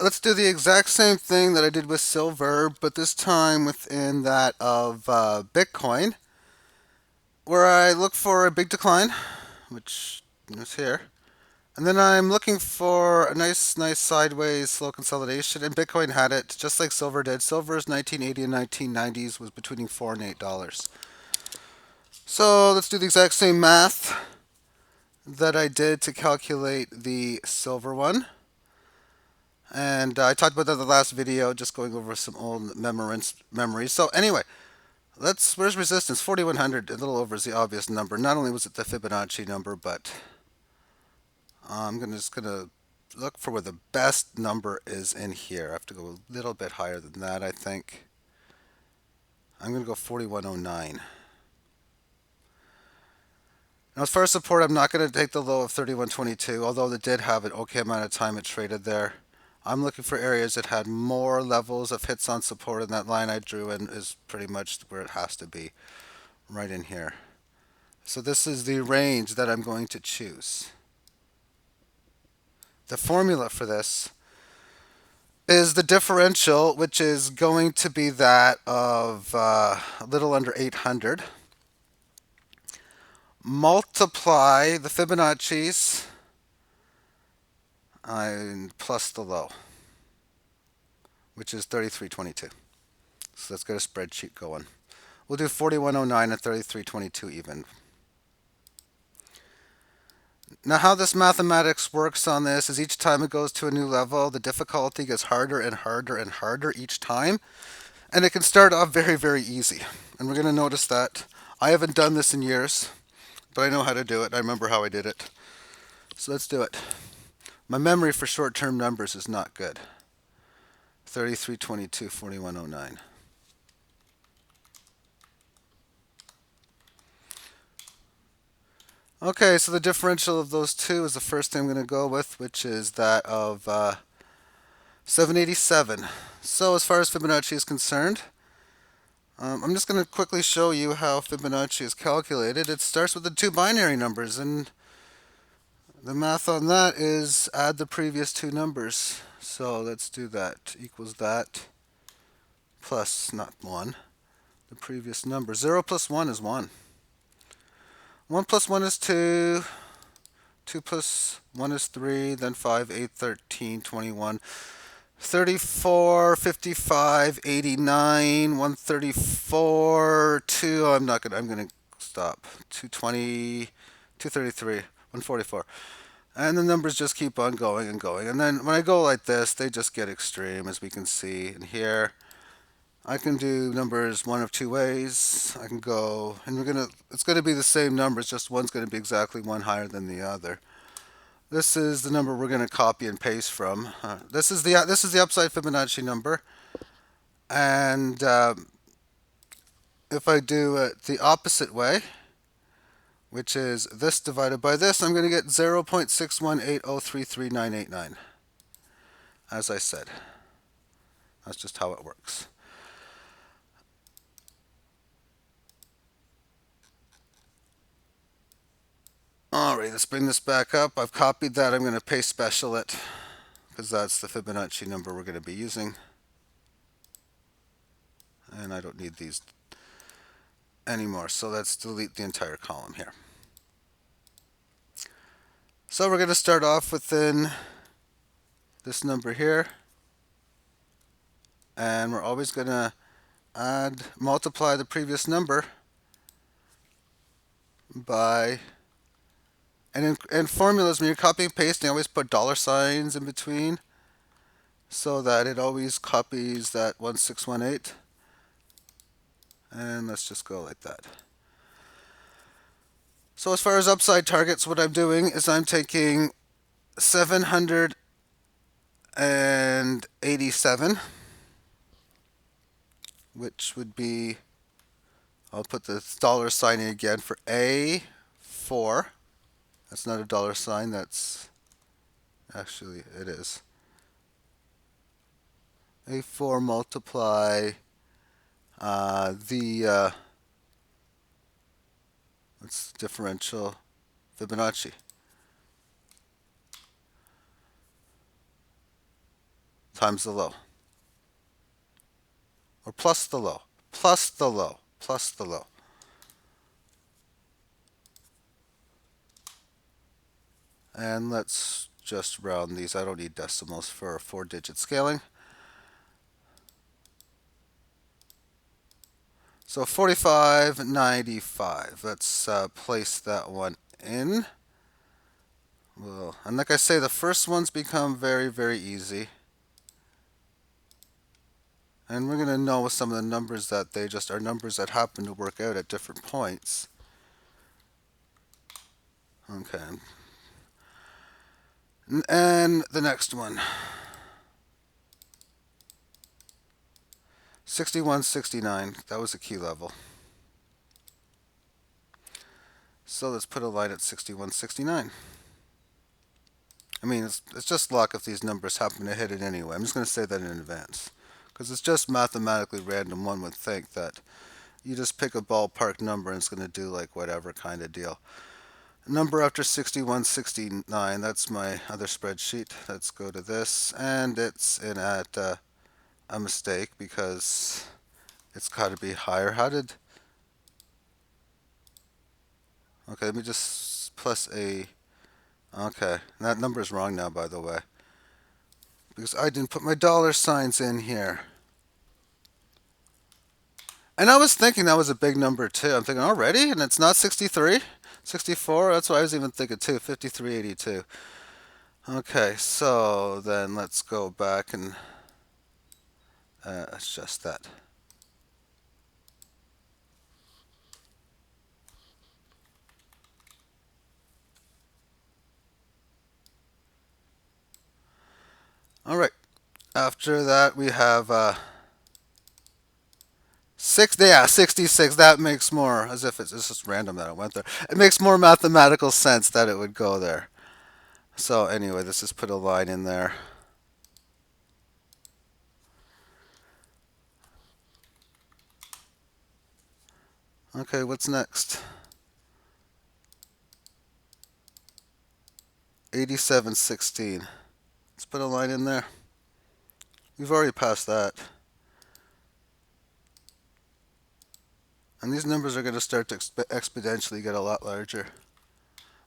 let's do the exact same thing that I did with silver, but this time within that of Bitcoin, where I look for a big decline, which is here. And then I'm looking for a nice sideways slow consolidation, and Bitcoin had it just like silver did. Silver's 1980 and 1990s was between $4 and $8. So let's do the exact same math that I did to calculate the silver one. And I talked about that in the last video, just going over some old memories. So anyway, where's resistance? 4100, a little over is the obvious number. Not only was it the Fibonacci number, but just gonna look for where the best number is in here. I have to go a little bit higher than that, I think. I'm gonna go 4109. Now, as far as support, I'm not going to take the low of 3122, although it did have an okay amount of time it traded there. I'm looking for areas that had more levels of hits on support, and that line I drew in is pretty much where it has to be, right in here. So this is the range that I'm going to choose. The formula for this is the differential, which is going to be that of a little under 800. Multiply the Fibonacci's plus the low, which is 3322. So let's get a spreadsheet going. We'll do 4109 and 3322 even. Now, how this mathematics works on this is each time it goes to a new level, the difficulty gets harder and harder and harder each time. And it can start off very easy. And we're going to notice that I haven't done this in years, but I know how to do it. I remember how I did it. So let's do it. My memory for short-term numbers is not good. 3322, 4109. Okay, so the differential of those two is the first thing I'm going to go with, which is that of 787. So as far as Fibonacci is concerned, I'm just going to quickly show you how Fibonacci is calculated. It starts with the two binary numbers, and the math on that is add the previous two numbers. So let's do that. Equals that plus, not 1, the previous number. 0 plus 1 is 1. 1 plus 1 is 2. 2 plus 1 is 3. Then 5, 8, 13, 21, 34, 55, 89, 134, 2. I'm going to stop. 220, 233, 144. And the numbers just keep on going and going. And then when I go like this, they just get extreme, as we can see. And here, I can do numbers one of two ways. I can go, and it's going to be the same numbers, just one's going to be exactly one higher than the other. This is the number we're going to copy and paste from. This is the upside Fibonacci number. And if I do it the opposite way, which is this divided by this, I'm going to get 0.618033989. As I said, that's just how it works. Alright, let's bring this back up. I've copied that. I'm going to paste special it, because that's the Fibonacci number we're going to be using. And I don't need these anymore, so let's delete the entire column here. So we're going to start off within this number here, and we're always going to multiply the previous number by, and in formulas, when you're copying and pasting, always put dollar signs in between so that it always copies that 1618. And let's just go like that. So as far as upside targets, what I'm doing is I'm taking 787, which would be, I'll put the dollar sign in again for A4. That's not a dollar sign, that's, actually it is. A4 multiply that's differential Fibonacci. times the low. Or plus the low. Plus the low. Plus the low. And let's just round these. I don't need decimals for 4-digit scaling. So 45.95. Let's place that one in. Well, and like I say, the first ones become very, very easy. And we're going to know with some of the numbers that they just are numbers that happen to work out at different points. Okay. And the next one. 6169. That was a key level. So let's put a line at 6169. I mean, it's just luck if these numbers happen to hit it anyway. I'm just going to say that in advance. Because it's just mathematically random. One would think that you just pick a ballpark number and it's going to do like whatever kind of deal. Number after 6169, that's my other spreadsheet. Let's go to this. And it's in at a mistake because it's got to be higher. How did... Okay, let me just plus a... Okay, that number is wrong now, by the way. Because I didn't put my dollar signs in here. And I was thinking that was a big number too. I'm thinking already, and it's not 63, 64. That's what I was even thinking too. 53.82. Okay, so then let's go back and adjust that. All right. After that, we have 66. That makes more, as if it's just random that it went there. It makes more mathematical sense that it would go there. So anyway, let's just put a line in there. Okay, what's next? 87.16. Let's put a line in there. We've already passed that. And these numbers are going to start to exponentially get a lot larger.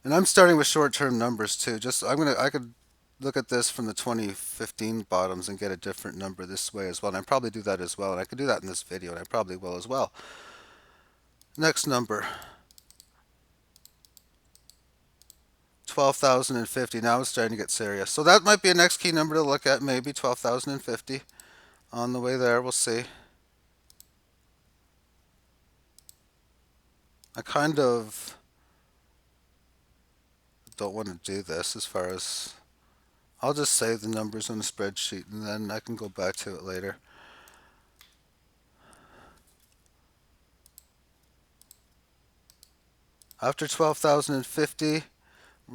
And I'm starting with short-term numbers too. I could look at this from the 2015 bottoms and get a different number this way as well. And I probably do that as well. And I could do that in this video, and I probably will as well. Next number. 12,050. Now it's starting to get serious. So that might be a next key number to look at, maybe 12,050. On the way there, we'll see. I kind of don't want to do this as far as... I'll just save the numbers on the spreadsheet and then I can go back to it later. After 12,050,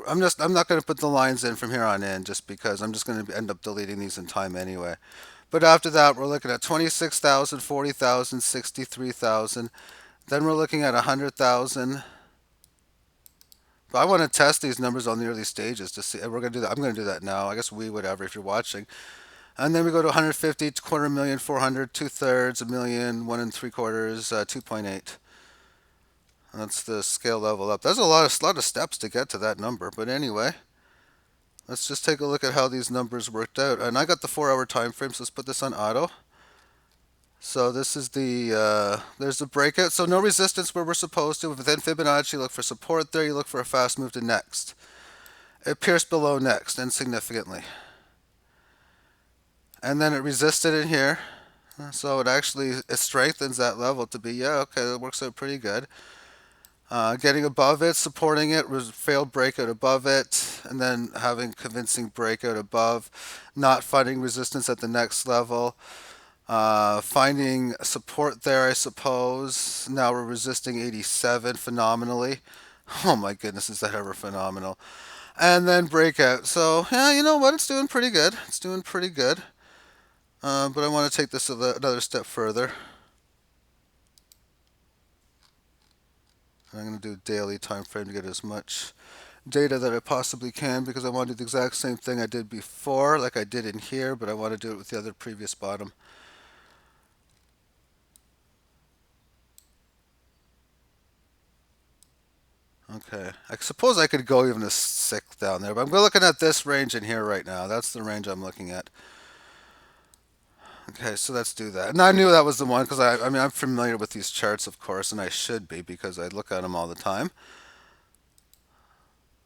I'm not going to put the lines in from here on in just because I'm just going to end up deleting these in time anyway. But after that, we're looking at 26,000, 40,000, 63,000. Then we're looking at 100,000. But I want to test these numbers on the early stages to see. We're going to do that. I'm going to do that now. I guess whatever, if you're watching. And then we go to 150, quarter million, 400, 2/3, a million, 1 3/4, 2.8. That's the scale level up. There's a lot of steps to get to that number. But anyway, let's just take a look at how these numbers worked out. And I got the 4-hour time frame, so let's put this on auto. So this is there's the breakout. So no resistance where we're supposed to. Within Fibonacci, you look for support there. You look for a fast move to next. It pierced below next insignificantly. And then it resisted in here. So it strengthens that level to be, yeah, okay, that works out pretty good. Getting above it, supporting it, failed breakout above it, and then having convincing breakout above, not finding resistance at the next level. Finding support there, I suppose. Now we're resisting 87 phenomenally. Oh my goodness, is that ever phenomenal. And then breakout. So, yeah, you know what? It's doing pretty good. It's doing pretty good. But I want to take this another step further. And I'm going to do daily time frame to get as much data that I possibly can, because I want to do the exact same thing I did before, like I did in here, but I want to do it with the other previous bottom. Okay, I suppose I could go even a 6 down there, but I'm looking at this range in here right now. That's the range I'm looking at. Okay, so let's do that. And I knew that was the one because I mean, I'm familiar with these charts, of course, and I should be because I look at them all the time.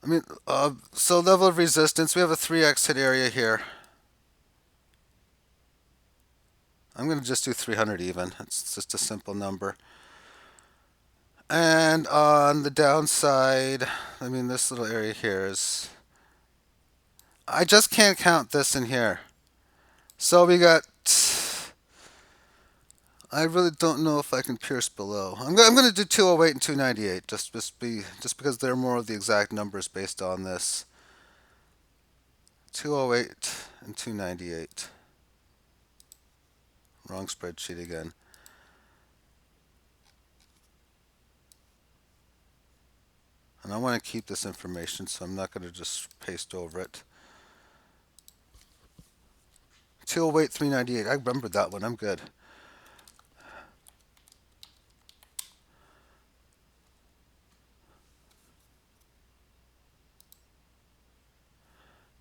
I mean, so level of resistance, we have a 3x hit area here. I'm going to just do 300 even. It's just a simple number. And on the downside, I mean, this little area here is... I just can't count this in here. So we got... I really don't know if I can pierce below. I'm going to do 208 and 298, just because they're more of the exact numbers based on this. 208 and 298. Wrong spreadsheet again. And I want to keep this information, so I'm not going to just paste over it. 208, 398. I remembered that one. I'm good.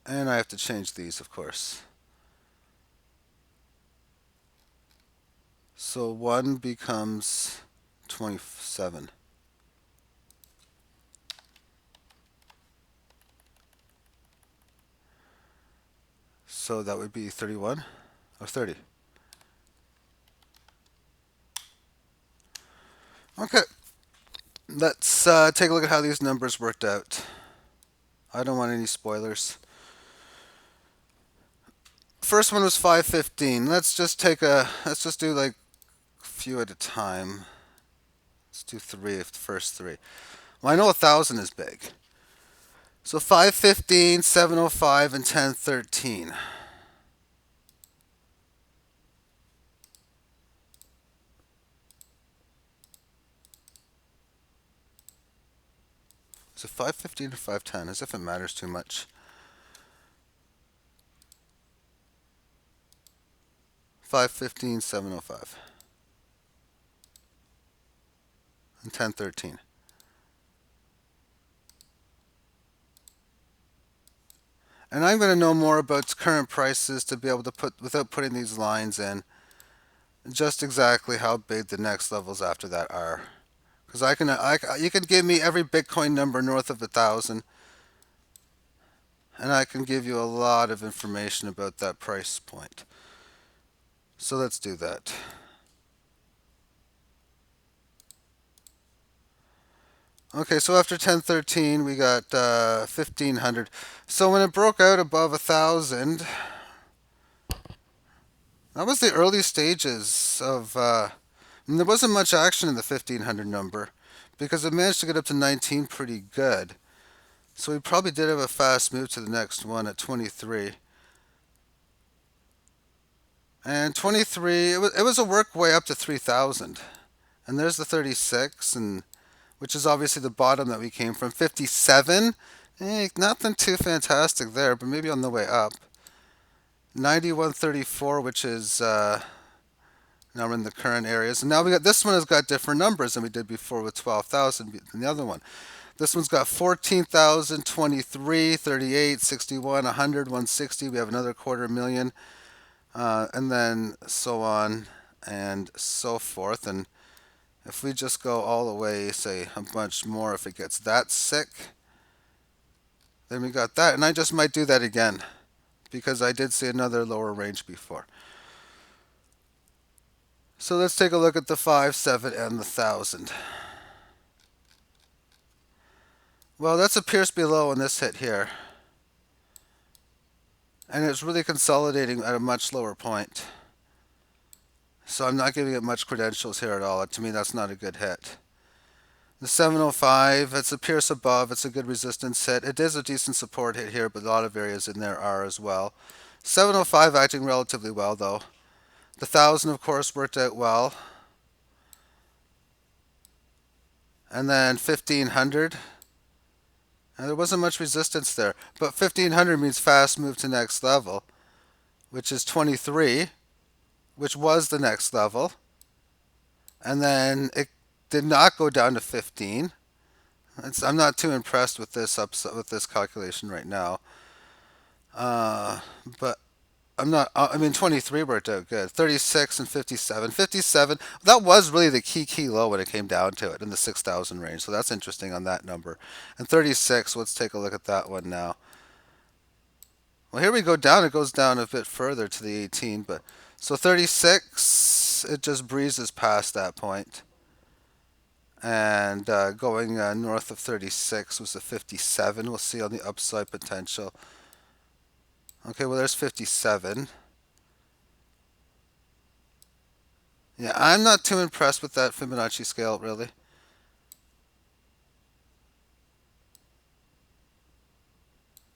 And I have to change these, of course. So 1 becomes 27. So that would be 31 or 30. Okay. Let's take a look at how these numbers worked out. I don't want any spoilers. First one was 515. Let's just do like a few at a time. Let's do three, the first three. Well, I know 1,000 is big. So 515, 705, and 1013. Is it 515 or 510? As if it matters too much. 515, 705. And 1013. And I'm going to know more about current prices to be able to put, without putting these lines in, just exactly how big the next levels after that are. Because you can give me every Bitcoin number north of 1,000, and I can give you a lot of information about that price point. So let's do that. Okay, so after 1013, we got 1,500. So when it broke out above 1,000, that was the early stages of... and there wasn't much action in the 1,500 number because it managed to get up to 19 pretty good. So we probably did have a fast move to the next one at 23. And 23, it was a work way up to 3,000. And there's the 36, and which is obviously the bottom that we came from. 57, nothing too fantastic there, but maybe on the way up. 91.34, which is now we're in the current areas. And now we got this one has got different numbers than we did before with 12,000 and the other one. This one's got 14,000, 23, 38, 61, 100, 160. We have another 250,000, and then so on and so forth. And if we just go all the way, say a bunch more, if it gets that sick, then we got that. And I just might do that again because I did see another lower range before. So let's take a look at the 5, 7, and the 1,000. Well, that's a pierce below in this hit here. And it's really consolidating at a much lower point. So I'm not giving it much credentials here at all. To me, that's not a good hit. The 705, it's a pierce above. It's a good resistance hit. It is a decent support hit here, but a lot of areas in there are as well. 705 acting relatively well, though. The 1,000, of course, worked out well. And then 1,500. And there wasn't much resistance there. But 1500 means fast move to next level, which is 23, which was the next level. And then it did not go down to 15. I'm not too impressed with this calculation right now. But I'm not. I mean, 23 worked out good. 36 and 57. 57. That was really the key low when it came down to it in the 6,000 range. So that's interesting on that number. And 36. Let's take a look at that one now. Well, here we go down. It goes down a bit further to the 18, but so 36. It just breezes past that point. And going north of 36 was a 57. We'll see on the upside potential. Okay, well, there's 57. Yeah, I'm not too impressed with that Fibonacci scale, really.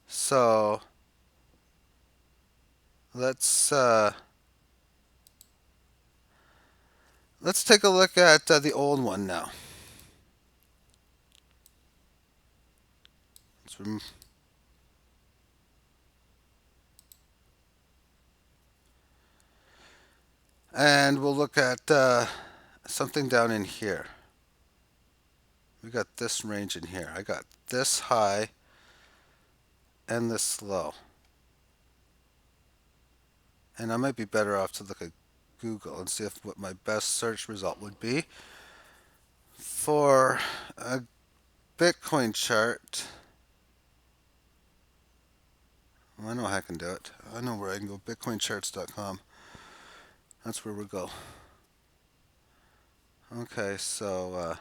So let's let's take a look at the old one now. And we'll look at something down in here. We got this range in here. I got this high and this low. And I might be better off to look at Google and see what my best search result would be for a Bitcoin chart. Well, I know how I can do it. I know where I can go. BitcoinCharts.com. That's where we'll go. Okay, so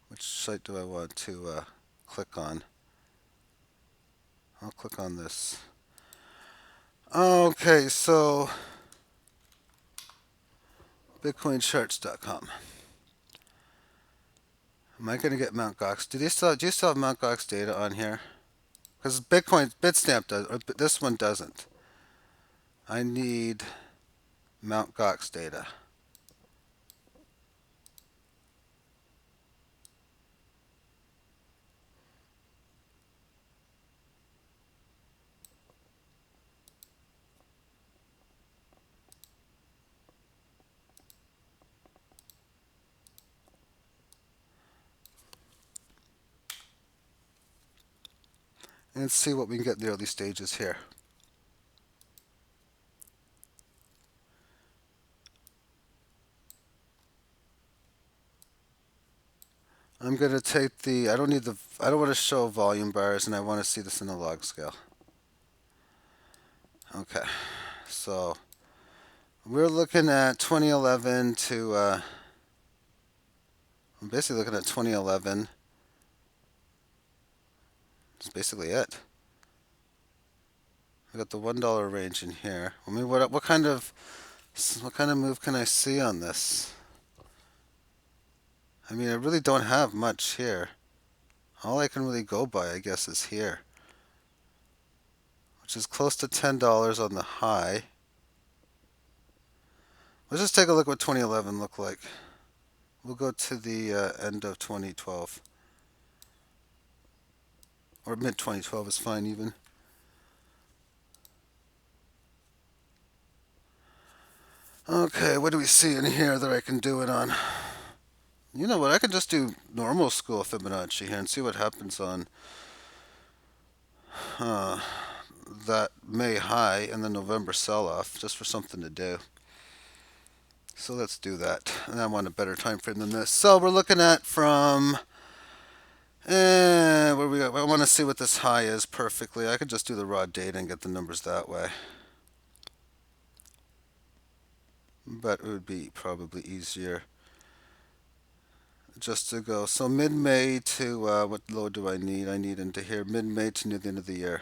which site do I want to click on? I'll click on this. Okay, so BitcoinCharts.com. Am I going to get Mt. Gox? Do you still have Mt. Gox data on here? Because Bitstamp does, or this one doesn't. I need Mt. Gox data. And see what we can get in the early stages here. I'm going to take the, I don't want to show volume bars, and I want to see this in a log scale. Okay, so we're looking at 2011 to, I'm basically looking at 2011. That's basically it. I got the $1 range in here. I mean, what kind of move can I see on this? I mean, I really don't have much here. All I can really go by, I guess, is here, which is close to $10 on the high. Let's just take a look at what 2011 looked like. We'll go to the end of 2012. Or mid-2012 is fine, even. Okay, what do we see in here that I can do it on? You know what, I can just do normal school Fibonacci here and see what happens on that May high and the November sell-off, just for something to do. So let's do that. And I want a better time frame than this. So we're looking at from, what we got? I want to see what this high is perfectly. I could just do the raw data and get the numbers that way. But it would be probably easier just to go. So mid-May to, what low do I need? I need into here, mid-May to near the end of the year.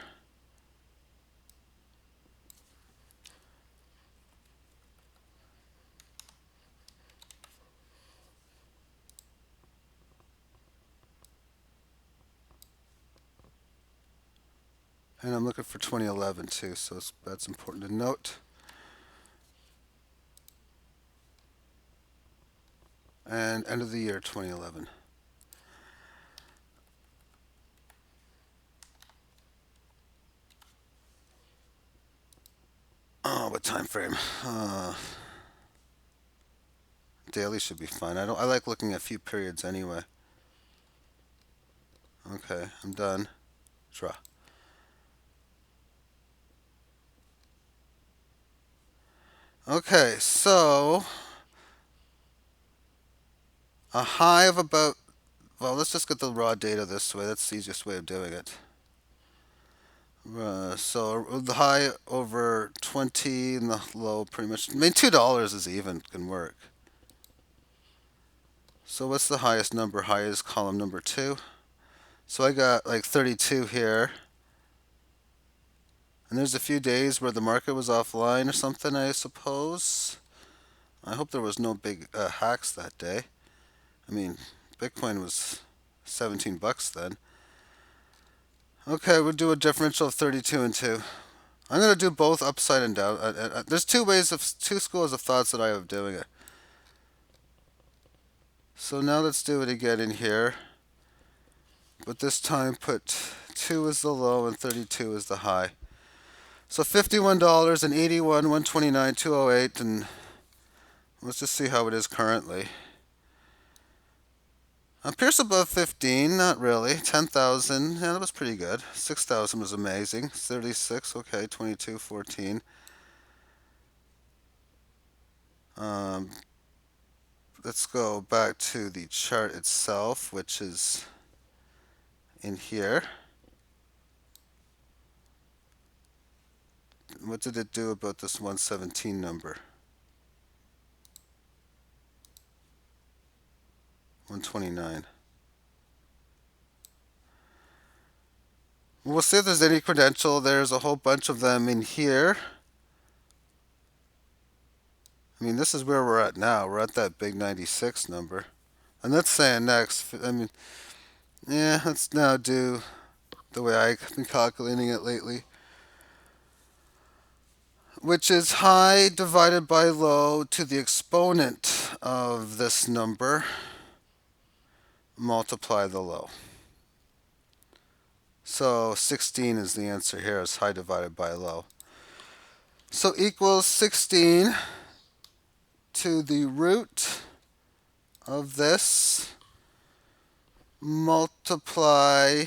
And I'm looking for 2011 too, so that's important to note. And end of the year 2011. what time frame? Daily should be fine. I like looking at few periods anyway. Okay, I'm done. Draw. Okay, so a high of about, well, let's just get the raw data this way. That's the easiest way of doing it. So the high over 20 and the low pretty much, I mean, $2 is even, can work. So what's the highest number? Highest column number 2. So I got like 32 here. And there's a few days where the market was offline or something, I suppose. I hope there was no big hacks that day. I mean, Bitcoin was 17 bucks then. Okay, we'll do a differential of 32 and 2. I'm going to do both upside and down. There's two schools of thoughts that I have of doing it. So now let's do it again in here. But this time put 2 as the low and 32 as the high. So $51 and 81, 129, 208, and let's just see how it is currently. Appears above 15, not really. 10,000, yeah, that was pretty good. 6,000 was amazing. 36, okay, 22, 14. Let's go back to the chart itself, which is in here. What did it do about this 117 number? 129. We'll see if there's any credential. There's a whole bunch of them in here. I mean, this is where we're at now. We're at that big 96 number. And let's say next, I mean, yeah, let's now do the way I've been calculating it lately, which is high divided by low to the exponent of this number, multiply the low. So 16 is the answer here, is high divided by low. So equals 16 to the root of this, multiply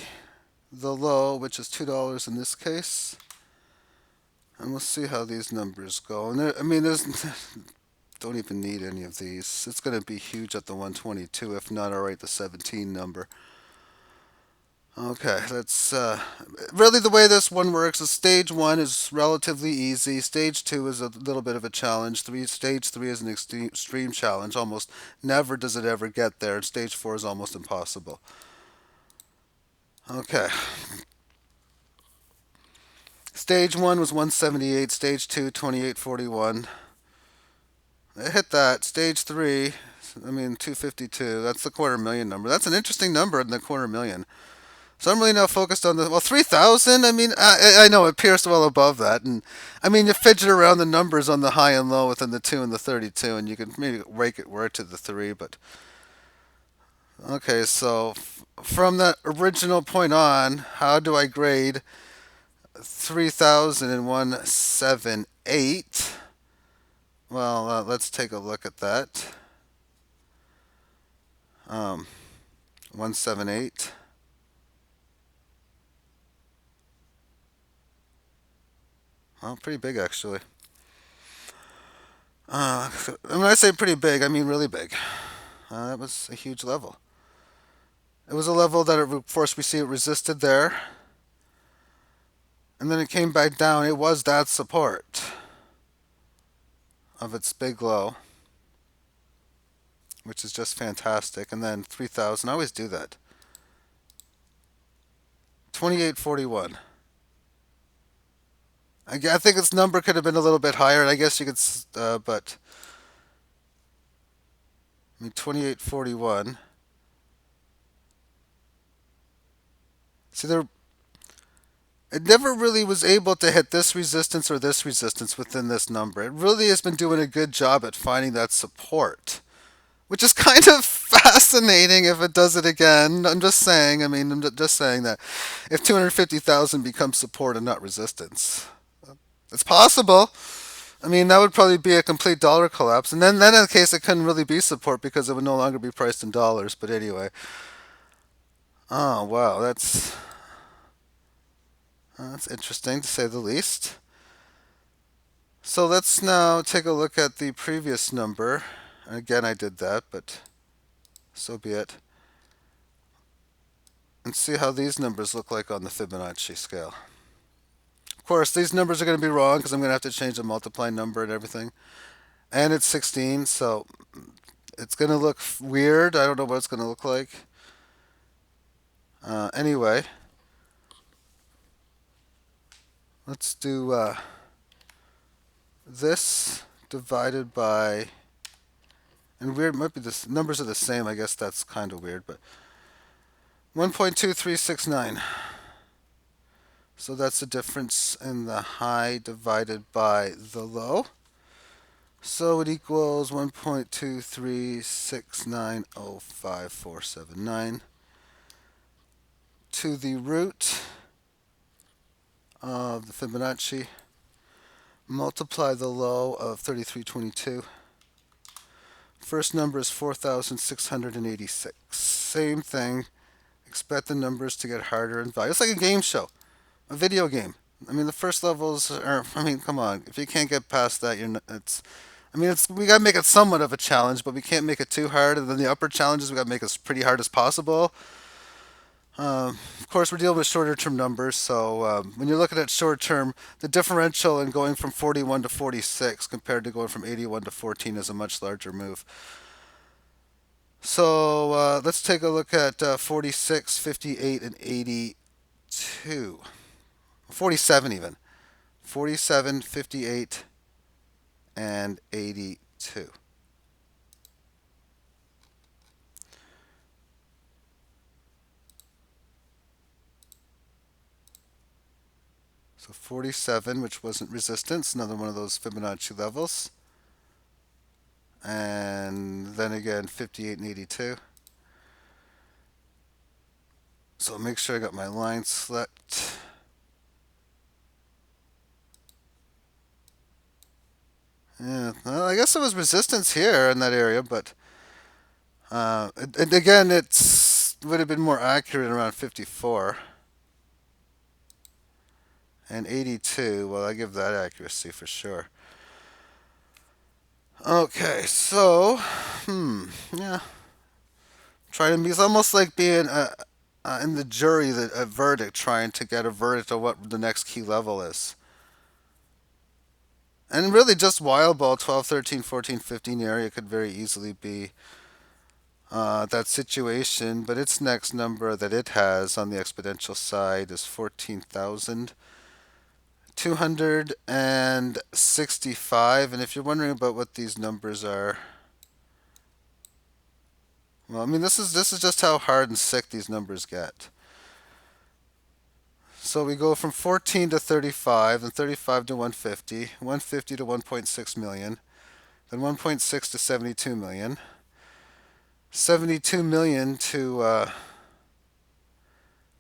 the low, which is $2 in this case. And we'll see how these numbers go. And I mean, don't even need any of these. It's going to be huge at the 122, if not alright, the 17 number. Okay, let's really the way this one works is stage 1 is relatively easy. Stage 2 is a little bit of a challenge. Stage 3 is an extreme challenge. Almost never does it ever get there. And stage 4 is almost impossible. Okay. Stage 1 was 178. Stage 2, 2841. It hit that. Stage 3, I mean 252. That's the $250,000 number. That's an interesting number in the $250,000. So I'm really now focused on the, well, 3,000. I mean, I know it pierced well above that, and I mean you fidget around the numbers on the high and low within the 2 and the 32, and you can maybe work it to the 3. But okay, so from that original point on, how do I grade 3,178? Well, let's take a look at that. 178. Well, pretty big actually. When I say pretty big, I mean really big. That was a huge level. It was a level that, of course, we see it resisted there. And then it came back down. It was that support of its big low, which is just fantastic. And then 3,000. I always do that. 2841. I think its number could have been a little bit higher. I guess you could, but I mean 2841. See, it never really was able to hit this resistance or this resistance within this number. It really has been doing a good job at finding that support, which is kind of fascinating if it does it again. I'm just saying, I mean, I'm just saying that if 250,000 becomes support and not resistance, it's possible. I mean, that would probably be a complete dollar collapse, and then in that case, it couldn't really be support because it would no longer be priced in dollars. But anyway, oh wow, that's interesting to say the least. So let's now take a look at the previous number. Again, I did that, but so be it. And see how these numbers look like on the Fibonacci scale. Of course, these numbers are going to be wrong because I'm going to have to change the multiplying number and everything. And it's 16, so it's going to look weird. I don't know what it's going to look like. Anyway, let's do this divided by, and weird might be the numbers are the same. I guess that's kind of weird, but 1.2369. So that's the difference in the high divided by the low. So it equals 1.236905479 to the root of the Fibonacci. Multiply the low of 3322. First number is 4,686. Same thing. Expect the numbers to get harder in value. It's like a game show, a video game. I mean, the first levels are. I mean, come on. If you can't get past that, you're. It's. I mean, it's. We gotta make it somewhat of a challenge, but we can't make it too hard. And then the upper challenges, we gotta make it as pretty hard as possible. Of course, we're dealing with shorter term numbers, so when you're looking at short term, the differential in going from 41 to 46 compared to going from 81 to 14 is a much larger move. So let's take a look at 46, 58, and 82. 47 even. 47, 58, and 82. So 47, which wasn't resistance, another one of those Fibonacci levels. And then again, 58 and 82. So make sure I got my line select. Yeah, well, I guess there was resistance here in that area, but and again, it's would have been more accurate around 54 and 82. Well, I give that accuracy for sure. Okay, so yeah, try to. It's almost like being in the jury, a verdict, trying to get a verdict of what the next key level is. And really, just wild ball 12, 13, 14, 15 area could very easily be that situation, but its next number that it has on the exponential side is 14,265. And if you're wondering about what these numbers are, well, I mean, this is just how hard and sick these numbers get. So we go from 14 to 35, then 35 to 150, 150 to 1.6 million, then 1.6 to 72 million, 72 million to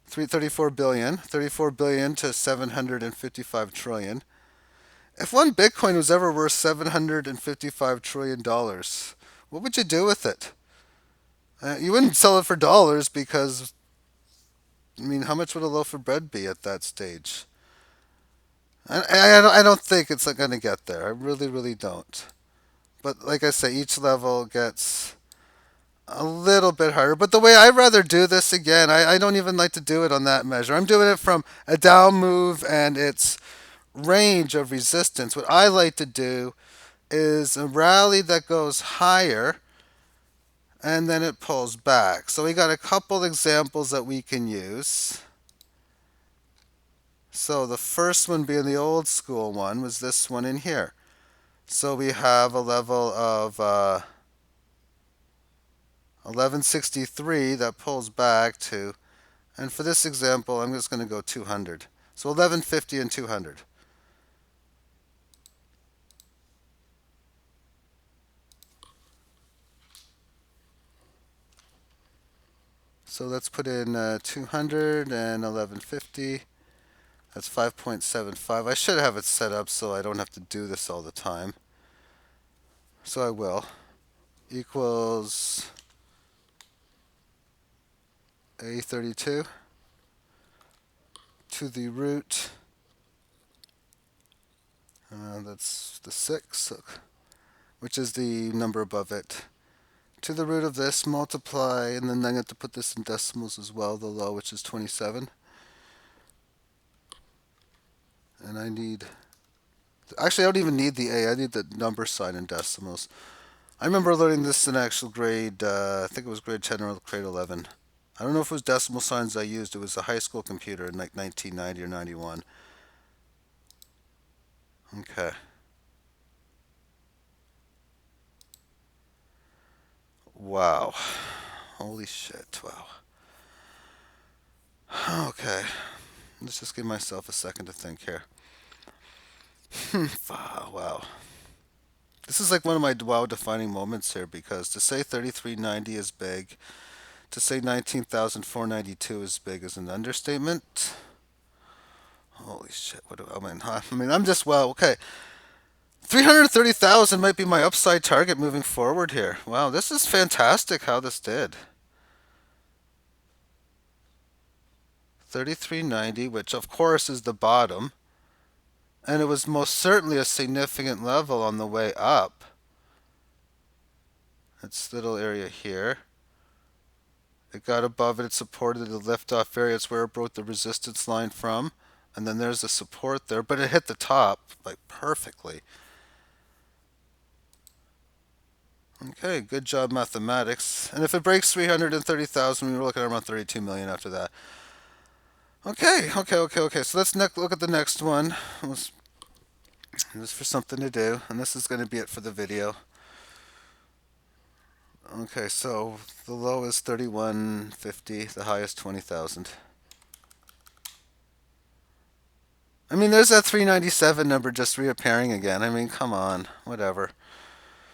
34 billion, 34 billion to 755 trillion. If one Bitcoin was ever worth $755 trillion, what would you do with it? You wouldn't sell it for dollars because, I mean, how much would a loaf of bread be at that stage? I don't think it's going to get there. I really, really don't. But like I say, each level gets a little bit harder. But the way I rather do this, again, I don't even like to do it on that measure. I'm doing it from a down move and its range of resistance. What I like to do is a rally that goes higher and then it pulls back. So we got a couple examples that we can use. So the first one being the old school one was this one in here. So we have a level of 1163 that pulls back to, and for this example, I'm just going to go 200. So 1150 and 200. So let's put in 200 and 1150. That's 5.75. I should have it set up so I don't have to do this all the time. So I will. Equals A32 to the root. That's the 6, which is the number above it. To the root of this, multiply, and then I have to put this in decimals as well, the low, which is 27. And I need, actually I don't even need the A, I need the number sign in decimals. I remember learning this in actual grade, I think it was grade 10 or grade 11. I don't know if it was decimal signs I used, it was a high school computer in like 1990 or 91. Okay. Wow. Holy shit, wow. Okay. Let's just give myself a second to think here. Wow. This is like one of my wow defining moments here because to say 3390 is big, to say 19,492 is big is an understatement. Holy shit, what do I mean? I'm just, wow, okay. 330,000 might be my upside target moving forward here. Wow, this is fantastic how this did. 3390, which of course is the bottom. And it was most certainly a significant level on the way up. This little area here. It got above it, it supported the liftoff area. It's where it broke the resistance line from. And then there's the support there, but it hit the top like perfectly. Okay, good job mathematics. And if it breaks 330,000, we were looking at around 32 million after that. Okay. So let's look at the next one. This for something to do, and this is going to be it for the video. Okay, so the low is 3150, the high is 20,000. I mean, there's that 397 number just reappearing again. I mean, come on, whatever.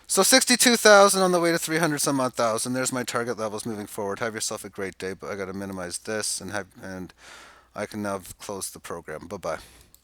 So 62,000 on the way to 300 some odd thousand. There's my target levels moving forward. Have yourself a great day, but I got to minimize this and I can now close the program. Bye-bye.